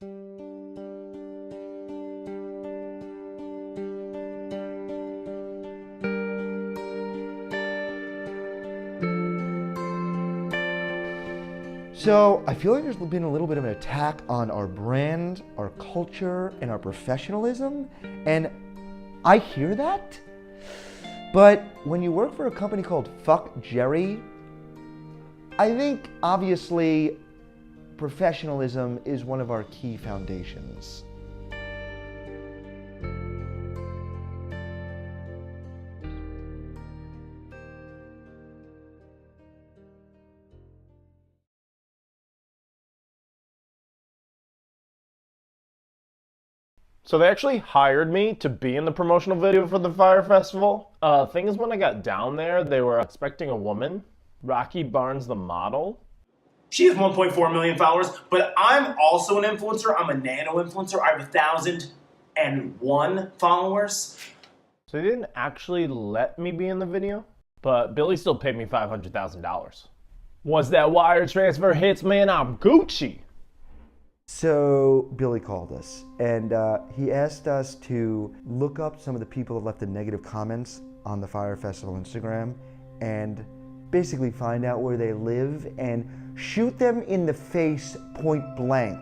So I feel like there's been a little bit of an attack on our brand, our culture, and our professionalism, and I hear that. But when you work for a company called Fuck Jerry, I think obviously professionalism is one of our key foundations. So they actually hired me to be in the promotional video for the Fyre Festival. Thing is, when I got down there, they were expecting a woman. Rocky Barnes, the model. She has 1.4 million followers, but I'm also an influencer. I'm a nano influencer. I have 1,001 followers. So they didn't actually let me be in the video, but Billy still paid me $500,000. Once that wire transfer hits, man, I'm Gucci. So Billy called us and he asked us to look up some of the people that left the negative comments on the Fyre Festival Instagram and basically find out where they live and shoot them in the face point blank.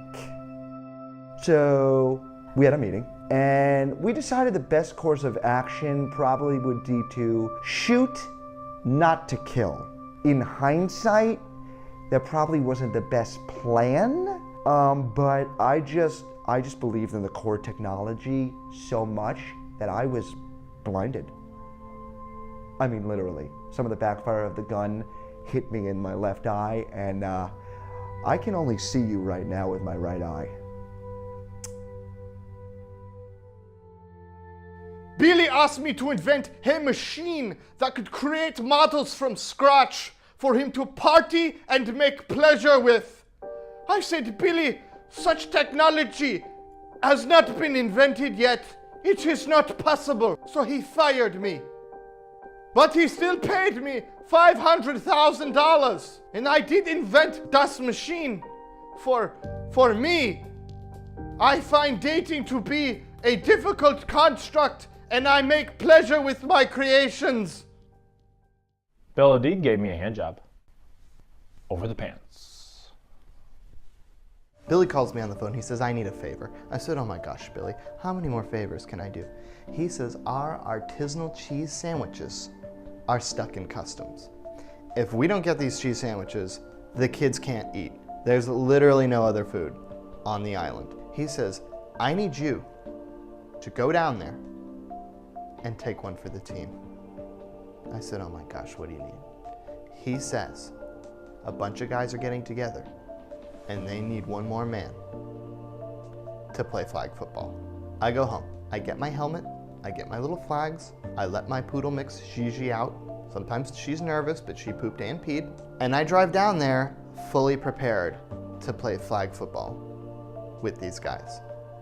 So we had a meeting and we decided the best course of action probably would be to shoot, not to kill. In hindsight, that probably wasn't the best plan. But I just believed in the core technology so much that I was blinded. I mean, literally. Some of the backfire of the gun hit me in my left eye, and I can only see you right now with my right eye. Billy asked me to invent a machine that could create models from scratch for him to party and make pleasure with. I said, Billy, such technology has not been invented yet. It is not possible. So he fired me. But he still paid me $500,000. And I did invent this machine for me. I find dating to be a difficult construct, and I make pleasure with my creations. Bill Hadid gave me a handjob. Over the pants. Billy calls me on the phone. He says, I need a favor. I said, oh my gosh, Billy, how many more favors can I do? He says, our artisanal cheese sandwiches are stuck in customs. If we don't get these cheese sandwiches, the kids can't eat. There's literally no other food on the island. He says, I need you to go down there and take one for the team. I said, oh my gosh, what do you need? He says, a bunch of guys are getting together and they need one more man to play flag football. I go home, I get my helmet, I get my little flags, I let my poodle mix Gigi out. Sometimes she's nervous, but she pooped and peed. And I drive down there fully prepared to play flag football with these guys.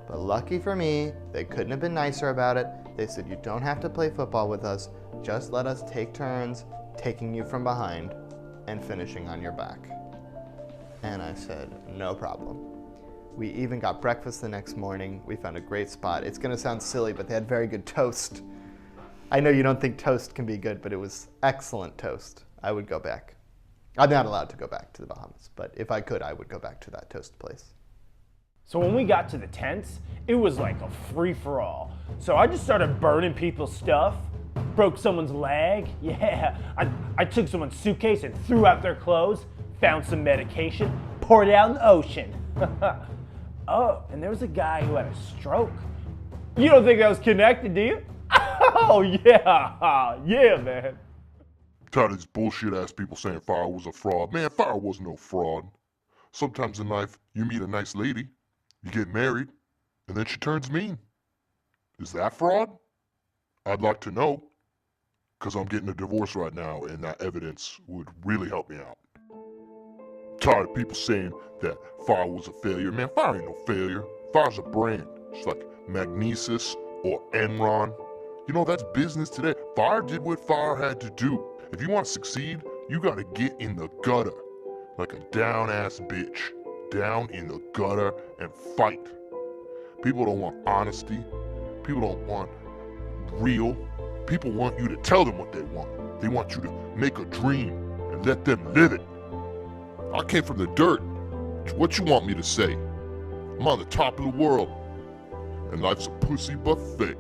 But lucky for me, they couldn't have been nicer about it. They said, you don't have to play football with us, just let us take turns taking you from behind and finishing on your back. And I said, no problem. We even got breakfast the next morning. We found a great spot. It's gonna sound silly, but they had very good toast. I know you don't think toast can be good, but it was excellent toast. I would go back. I'm not allowed to go back to the Bahamas, but if I could, I would go back to that toast place. So when we got to the tents, it was like a free-for-all. So I just started burning people's stuff, broke someone's leg. Yeah, I took someone's suitcase and threw out their clothes, found some medication, poured it out in the ocean. Oh, and there was a guy who had a stroke. You don't think that was connected, do you? Oh, yeah. Yeah, man. Tired of these bullshit ass people saying Fyre was a fraud. Man, Fyre was no fraud. Sometimes in life, you meet a nice lady, you get married, and then she turns mean. Is that fraud? I'd like to know, because I'm getting a divorce right now, and that evidence would really help me out. Tired of people saying that Fyre was a failure. Man, Fyre ain't no failure. Fyre's a brand. It's like Magnesis or Enron. You know, that's business today. Fyre did what Fyre had to do. If you want to succeed, you gotta get in the gutter like a down-ass bitch down in the gutter and fight. People don't want honesty. People don't want real. People want you to tell them what they want. They want you to make a dream and let them live it. I came from the dirt. What you want me to say? I'm on the top of the world, and life's a pussy buffet.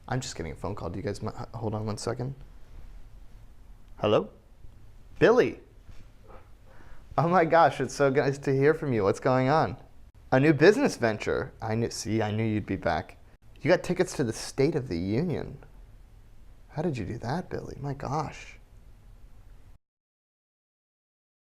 I'm just getting a phone call. Do you guys hold on one second? Hello? Billy! Oh my gosh, it's so nice to hear from you. What's going on? A new business venture. I knew you'd be back. You got tickets to the State of the Union. How did you do that, Billy? My gosh.